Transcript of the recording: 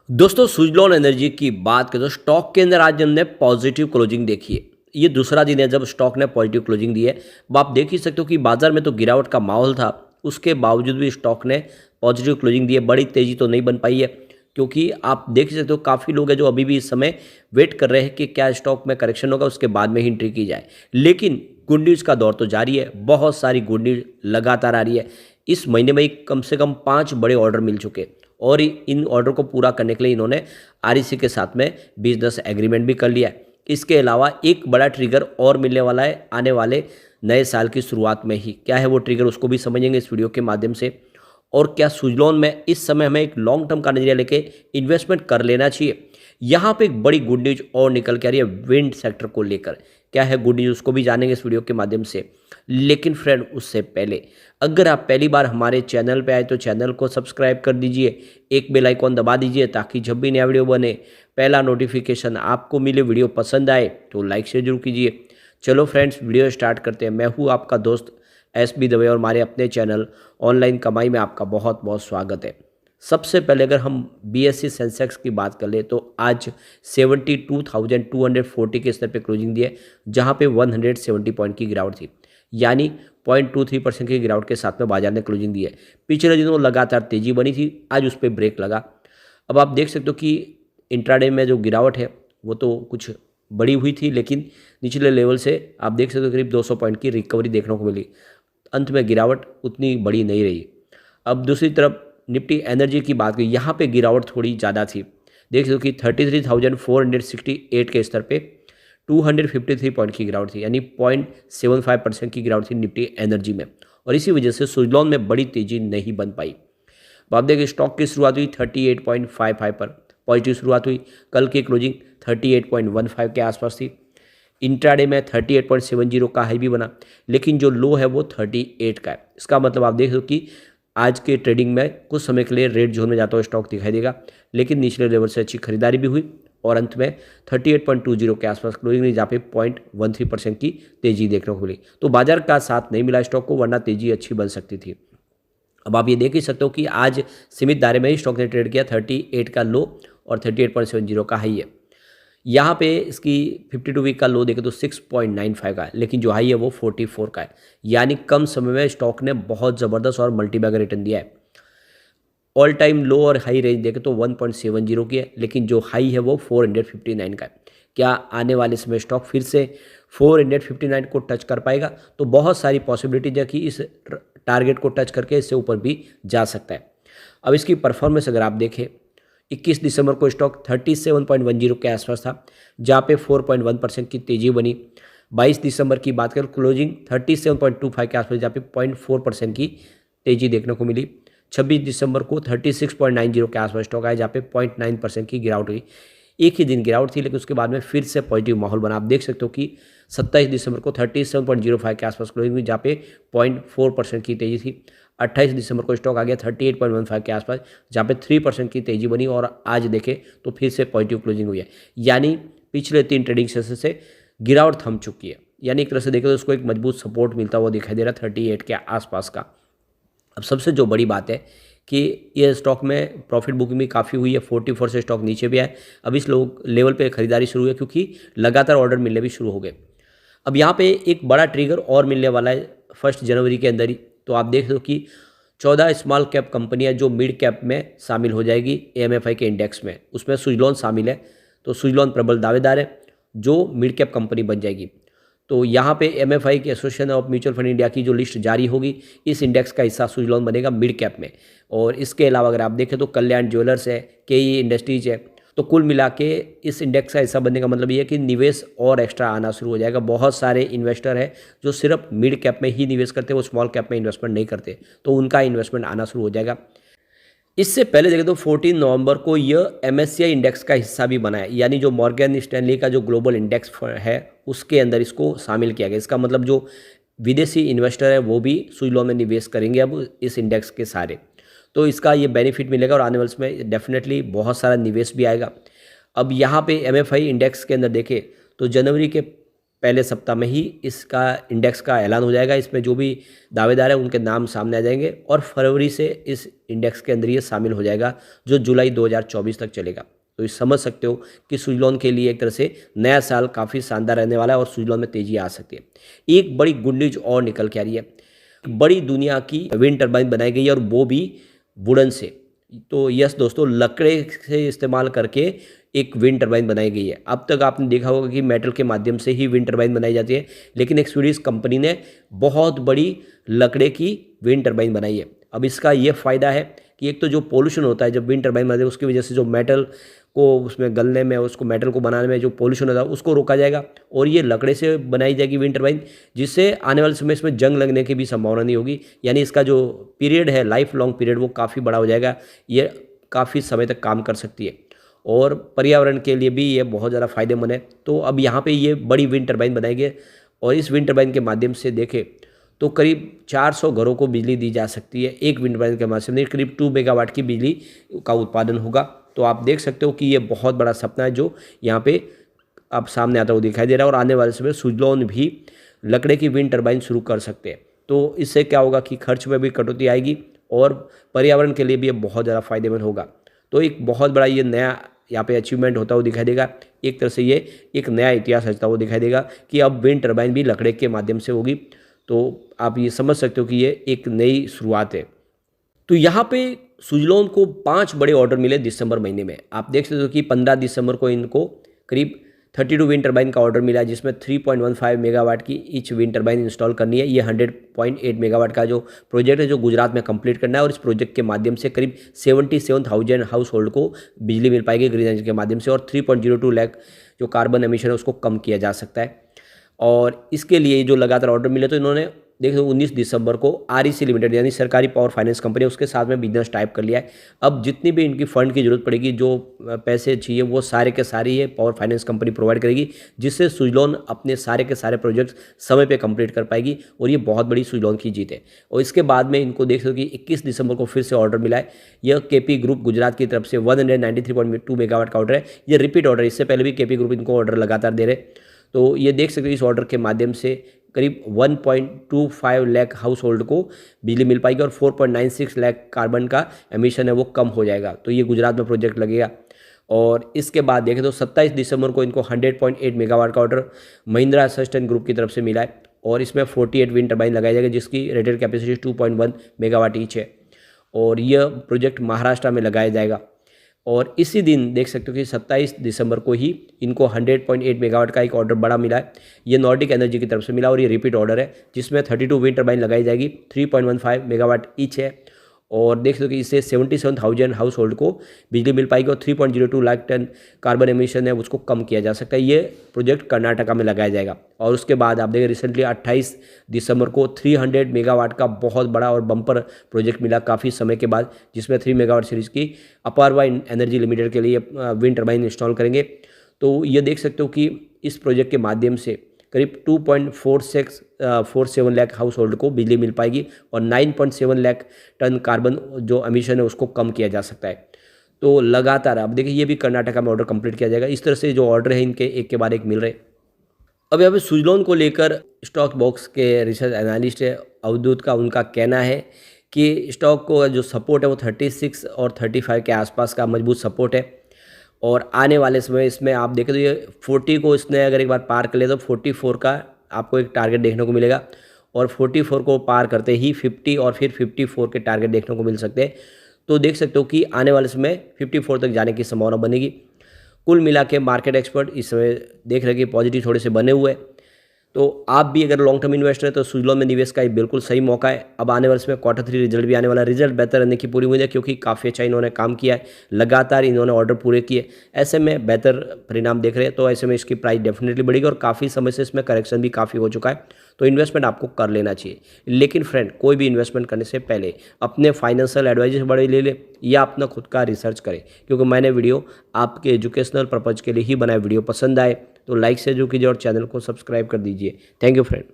दोस्तों सुजलॉन एनर्जी की बात करें तो स्टॉक के अंदर आज हमने पॉजिटिव क्लोजिंग देखी है। ये दूसरा दिन है जब स्टॉक ने पॉजिटिव क्लोजिंग दी है। अब आप देख ही सकते हो कि बाजार में तो गिरावट का माहौल था, उसके बावजूद भी स्टॉक ने पॉजिटिव क्लोजिंग दी है। बड़ी तेजी तो नहीं बन पाई है, क्योंकि आप देख ही सकते हो काफ़ी लोग हैं जो अभी भी इस समय वेट कर रहे हैं कि क्या स्टॉक में करेक्शन होगा, उसके बाद में ही एंट्री की जाए। लेकिन गुड न्यूज़ का दौर तो जारी है, बहुत सारी गुड न्यूज़ लगातार आ रही है। इस महीने में ही कम से कम 5 बड़े ऑर्डर मिल चुके हैं और इन ऑर्डर को पूरा करने के लिए इन्होंने आरईसी के साथ में बिजनेस एग्रीमेंट भी कर लिया है। इसके अलावा एक बड़ा ट्रिगर और मिलने वाला है आने वाले नए साल की शुरुआत में ही। क्या है वो ट्रिगर, उसको भी समझेंगे इस वीडियो के माध्यम से। और क्या सुजलॉन में इस समय हमें एक लॉन्ग टर्म का नजरिया लेके इन्वेस्टमेंट कर लेना चाहिए। यहाँ पे एक बड़ी गुड न्यूज और निकल के आ रही है विंड सेक्टर को लेकर। क्या है गुड न्यूज, उसको भी जानेंगे इस वीडियो के माध्यम से। लेकिन फ्रेंड उससे पहले अगर आप पहली बार हमारे चैनल पे आए तो चैनल को सब्सक्राइब कर दीजिए, एक बेल आइकॉन दबा दीजिए ताकि जब भी नया वीडियो बने पहला नोटिफिकेशन आपको मिले। वीडियो पसंद आए तो लाइक शेयर जरूर कीजिए। चलो फ्रेंड्स वीडियो स्टार्ट करते हैं। मैं हूँ आपका दोस्त एसबी दवे और हमारे अपने चैनल ऑनलाइन कमाई में आपका बहुत बहुत स्वागत है। सबसे पहले अगर हम बीएसई सेंसेक्स की बात कर ले तो आज 72,240 के स्तर पे क्लोजिंग दी है, जहाँ पे 170 पॉइंट की गिरावट थी, यानी 0.23% की गिरावट के साथ में बाजार ने क्लोजिंग दी है। पिछले दिनों लगातार तेजी बनी थी, आज उस पर ब्रेक लगा। अब आप देख सकते हो कि इंट्राडे में जो गिरावट है वो तो कुछ बड़ी हुई थी, लेकिन निचले लेवल से आप देख सकते हो करीब 200 पॉइंट की रिकवरी देखने को मिली। अंत में गिरावट उतनी बड़ी नहीं रही। अब दूसरी तरफ निफ्टी एनर्जी की बात करें, यहाँ पे गिरावट थोड़ी ज़्यादा थी। देख सकते हो कि 33,468 के स्तर पे 253 पॉइंट की गिरावट थी, यानी 0.75% की गिरावट थी निफ्टी एनर्जी में। और इसी वजह से सुजलॉन में बड़ी तेजी नहीं बन पाई। अब आप देखिए स्टॉक की शुरुआत हुई 38.55 पर, पॉजिटिव शुरुआत हुई। कल की क्लोजिंग 38.15 के आसपास थी। इंट्राडे में 38.70 का हाई भी बना, लेकिन जो लो है वो 38 का है। इसका मतलब आप देख सकते हो कि आज के ट्रेडिंग में कुछ समय के लिए रेड जोन में जाता हुआ स्टॉक दिखाई देगा, लेकिन निचले लेवल से अच्छी खरीदारी भी हुई और अंत में 38.20 के आसपास क्लोजिंग हुई, जहाँ पे 0.13% की तेजी देखने को मिली। तो बाजार का साथ नहीं मिला स्टॉक को, वरना तेजी अच्छी बन सकती थी। अब आप ये देख ही सकते हो कि आज सीमित दायरे में ही स्टॉक ने ट्रेड किया। 38 का लो और 38.70 का हाई है। यहाँ पे इसकी 52 वीक का लो देखें तो 6.95 का है, लेकिन जो हाई है वो 44 का है, यानी कम समय में स्टॉक ने बहुत ज़बरदस्त और मल्टीबैगर रिटर्न दिया है। ऑल टाइम लो और हाई रेंज देखें तो 1.70 की है, लेकिन जो हाई है वो 459 का है। क्या आने वाले समय स्टॉक फिर से 459 को टच कर पाएगा? तो बहुत सारी पॉसिबिलिटीज है कि इस टारगेट को टच करके इससे ऊपर भी जा सकता है। अब इसकी परफॉर्मेंस अगर आप देखें, 21 दिसंबर को स्टॉक 37.10 के आसपास था, जहाँ पे 4.1% की तेजी बनी। 22 दिसंबर की बात करें क्लोजिंग 37.25 के आसपास, जहाँ पे 0.4% की तेजी देखने को मिली। 26 दिसंबर को 36.90 के आसपास स्टॉक आया, जहाँ पे 0.9% की गिरावट हुई। एक ही दिन गिरावट थी, लेकिन उसके बाद में फिर से पॉजिटिव माहौल बना। आप देख सकते हो कि 27 दिसंबर को 37.05 के आसपास क्लोजिंग हुई, जहाँ पे 0.4% की तेजी थी। 28 दिसंबर को स्टॉक आ गया 38.15 के आसपास, जहाँ पे 3% की तेजी बनी और आज देखें तो फिर से पॉजिटिव क्लोजिंग हुई है। यानी पिछले 3 ट्रेडिंग सेशन से गिरावट थम चुकी है, यानी एक तरह से देखें तो उसको एक मजबूत सपोर्ट मिलता हुआ दिखाई दे रहा है 38 के आसपास का। अब सबसे जो बड़ी बात है कि ये स्टॉक में प्रॉफिट बुकिंग भी काफ़ी हुई है। 44 से स्टॉक नीचे भी आए। अब इस लोग लेवल पे खरीदारी शुरू हुई है, क्योंकि लगातार ऑर्डर मिलने भी शुरू हो गए। अब यहाँ पे एक बड़ा ट्रिगर और मिलने वाला है 1 जनवरी के अंदर ही। तो आप देख लो कि 14 स्मॉल कैप कंपनियां जो मिड कैप में शामिल हो जाएगी एएमएफआई के इंडेक्स में, उसमें सुजलॉन शामिल है। तो सुजलॉन प्रबल दावेदार है जो मिड कैप कंपनी बन जाएगी। तो यहाँ पे एमएफआई की association of mutual fund India की जो लिस्ट जारी होगी, इस इंडेक्स का हिस्सा सुजलॉन बनेगा मिड कैप में। और इसके अलावा अगर आप देखें तो कल्याण ज्वेलर्स है, केई इंडस्ट्रीज है। तो कुल मिला के इस इंडेक्स का हिस्सा बनने का मतलब ये है कि निवेश और एक्स्ट्रा आना शुरू हो जाएगा। बहुत सारे इन्वेस्टर हैं जो सिर्फ मिड कैप में ही निवेश करते हैं, वो स्मॉल कैप में इन्वेस्टमेंट नहीं करते, तो उनका इन्वेस्टमेंट आना शुरू हो जाएगा। इससे पहले देखें तो 14 नवंबर को यह एमएससीआई इंडेक्स का हिस्सा भी बना है, यानी जो मॉर्गन स्टैनली का जो ग्लोबल इंडेक्स है उसके अंदर इसको शामिल किया गया। इसका मतलब जो विदेशी इन्वेस्टर है वो भी सुजलॉन में निवेश करेंगे अब इस इंडेक्स के सारे। तो इसका ये बेनिफिट मिलेगा और आने वाले समय डेफिनेटली बहुत सारा निवेश भी आएगा। अब यहाँ पे एमएफआई इंडेक्स के अंदर देखें तो जनवरी के पहले सप्ताह में ही इसका इंडेक्स का ऐलान हो जाएगा। इसमें जो भी दावेदार हैं उनके नाम सामने आ जाएंगे और फरवरी से इस इंडेक्स के अंदर ये शामिल हो जाएगा जो जुलाई 2024 तक चलेगा। तो ये समझ सकते हो कि सुजलॉन के लिए एक तरह से नया साल काफ़ी शानदार रहने वाला है और सुजलॉन में तेजी आ सकती है। एक बड़ी गुड न्यूज और निकल के आ रही है, बड़ी दुनिया की विंड टर्बाइन बनाई गई है और वो भी वुडन से। तो यस दोस्तों, लकड़े से इस्तेमाल करके एक विंड टर्बाइन बनाई गई है। अब तक आपने देखा होगा कि मेटल के माध्यम से ही विंड टर्बाइन बनाई जाती है, लेकिन एक स्वीडिश कंपनी ने बहुत बड़ी लकड़े की विंड टर्बाइन बनाई है। अब इसका ये फ़ायदा है कि एक तो जो पोल्यूशन होता है जब विंड टर्बाइन बनाते हैं उसकी वजह से जो मेटल को उसमें गलने में, उसको मेटल को बनाने में जो पोल्यूशन होता है उसको रोका जाएगा, और ये लकड़े से बनाई जाएगी विंड टर्बाइन, जिससे आने वाले समय इसमें जंग लगने की भी संभावना नहीं होगी। यानी इसका जो पीरियड है, लाइफ लॉन्ग पीरियड, वो काफ़ी बड़ा हो जाएगा। ये काफ़ी समय तक काम कर सकती है और पर्यावरण के लिए भी ये बहुत ज़्यादा फायदेमंद है। तो अब यहाँ पे ये बड़ी विंड टर्बाइन बनाएंगे और इस विंड टर्बाइन के माध्यम से देखें तो करीब 400 घरों को बिजली दी जा सकती है। एक विंड टर्बाइन के माध्यम से करीब 2 मेगावाट की बिजली का उत्पादन होगा। तो आप देख सकते हो कि ये बहुत बड़ा सपना है जो यहाँ पे अब सामने आता हुआ दिखाई दे रहा है, और आने वाले समय सुजलॉन भी लकड़े की विंड टर्बाइन शुरू कर सकते हैं। तो इससे क्या होगा कि खर्च में भी कटौती आएगी और पर्यावरण के लिए भी ये बहुत ज़्यादा फायदेमंद होगा। तो एक बहुत बड़ा ये नया यहाँ पे अचीवमेंट होता हुआ दिखाई देगा। एक तरह से ये एक नया इतिहास रचता हुआ दिखाई देगा कि अब विंड टर्बाइन भी लकड़े के माध्यम से होगी। तो आप ये समझ सकते हो कि ये एक नई शुरुआत है। तो यहाँ पे सुजलॉन को 5 बड़े ऑर्डर मिले दिसंबर महीने में। आप देख सकते हो कि 15 दिसंबर को इनको करीब 32 विंड टर्बाइन का ऑर्डर मिला, जिसमें 3.15 मेगावाट की ईच विंड टर्बाइन इंस्टॉल करनी है। ये 100.8 मेगावाट का जो प्रोजेक्ट है जो गुजरात में कंप्लीट करना है, और इस प्रोजेक्ट के माध्यम से करीब 77,000 हाउस होल्ड को बिजली मिल पाएगी ग्रीन एनर्जी के माध्यम से, और 3.02 लाख जो कार्बन एमिशन है उसको कम किया जा सकता है। और इसके लिए जो लगातार ऑर्डर मिले तो इन्होंने देखो 19 दिसंबर को REC लिमिटेड यानी सरकारी पावर फाइनेंस कंपनी उसके साथ में बिजनेस टाइप कर लिया है। अब जितनी भी इनकी फंड की जरूरत पड़ेगी, जो पैसे चाहिए, वो सारे के सारे ये पावर फाइनेंस कंपनी प्रोवाइड करेगी, जिससे सुजलॉन अपने सारे के सारे प्रोजेक्ट्स समय पे कंप्लीट कर पाएगी, और ये बहुत बड़ी सुजलॉन की जीत है। और इसके बाद में इनको देख सकते हो कि 21 दिसंबर को फिर से ऑर्डर मिला है। यह KP ग्रुप गुजरात की तरफ से 193.2 मेगावाट का ऑर्डर है। ये रिपीट ऑर्डर, इससे पहले भी KP ग्रुप इनको ऑर्डर लगातार दे रहे। तो ये देख सकते हो इस ऑर्डर के माध्यम से करीब 1.25 लाख हाउस होल्ड को बिजली मिल पाएगी, और 4.96 लाख कार्बन का एमिशन है वो कम हो जाएगा। तो ये गुजरात में प्रोजेक्ट लगेगा। और इसके बाद देखें तो 27 दिसंबर को इनको 100.8 मेगावाट का ऑर्डर महिंद्रा सस्टेन ग्रुप की तरफ से मिला है, और इसमें 48 विंड टर्बाइन लगाई जाएगी जिसकी रेटेड कैपेसिटी 2.1 मेगावाट ईच है, और यह प्रोजेक्ट महाराष्ट्र में लगाया जाएगा। और इसी दिन देख सकते हो कि 27 दिसंबर को ही इनको 100.8 मेगावाट का एक ऑर्डर बड़ा मिला है। ये नॉर्डिक एनर्जी की तरफ से मिला, और ये रिपीट ऑर्डर है जिसमें 32 विंड टर्बाइन लगाई जाएगी, 3.15 मेगावाट ईच है। और देख सकते हो कि इससे 77,000 हाउस होल्ड को बिजली मिल पाएगी, और 3.02 लाख टन कार्बन एमिशन है उसको कम किया जा सकता है। ये प्रोजेक्ट कर्नाटका में लगाया जाएगा। और उसके बाद आप देखें रिसेंटली 28 दिसंबर को 300 मेगावाट का बहुत बड़ा और बम्पर प्रोजेक्ट मिला काफ़ी समय के बाद, जिसमें 3 मेगावाट सीरीज़ की अपारवा एनर्जी लिमिटेड के लिए विंड टर्बाइन इंस्टॉल करेंगे। तो ये देख सकते हो कि इस प्रोजेक्ट के माध्यम से करीब 2.47 लाख हाउस होल्ड को बिजली मिल पाएगी, और 9.7 लाख टन कार्बन जो एमिशन है उसको कम किया जा सकता है। तो लगातार अब देखिए ये भी कर्नाटका में ऑर्डर कंप्लीट किया जाएगा। इस तरह से जो ऑर्डर है इनके एक के बाद एक मिल रहे। अब यहाँ पे सुजलॉन को लेकर स्टॉक बॉक्स के रिसर्च एनालिस्ट है अवधूत का उनका कहना है कि स्टॉक को जो सपोर्ट है वो 36 और 35 के आसपास का मजबूत सपोर्ट है, और आने वाले समय इसमें आप देखें तो ये 40 को इसने अगर एक बार पार कर लिया तो 44 का आपको एक टारगेट देखने को मिलेगा, और 44 को पार करते ही 50 और फिर 54 के टारगेट देखने को मिल सकते हैं। तो देख सकते हो कि आने वाले समय 54 तक जाने की संभावना बनेगी। कुल मिला के मार्केट एक्सपर्ट इस समय देख रहे कि पॉजिटिव थोड़े से बने हुए। तो आप भी अगर लॉन्ग टर्म इन्वेस्टर है तो सुजलॉन में निवेश का एक बिल्कुल सही मौका है। अब आने वाले समय Q3 रिजल्ट भी आने वाला है। रिजल्ट बेहतर रहने की पूरी उम्मीद है क्योंकि काफ़ी अच्छा इन्होंने काम किया है, लगातार इन्होंने ऑर्डर पूरे किए, ऐसे में बेहतर परिणाम देख रहे हैं। तो ऐसे में इसकी प्राइस डेफिनेटली बढ़ेगी, और काफ़ी समय से इसमें करेक्शन भी काफ़ी हो चुका है। तो इन्वेस्टमेंट आपको कर लेना चाहिए। लेकिन फ्रेंड, कोई भी इन्वेस्टमेंट करने से पहले अपने फाइनेंशियल एडवाइजर बड़े ले ले या अपना खुद का रिसर्च करें, क्योंकि मैंने वीडियो आपके एजुकेशनल पर्पज़ के लिए ही बनाया। वीडियो पसंद आए तो लाइक से जो कीजिए और चैनल को सब्सक्राइब कर दीजिए। Thank you friend.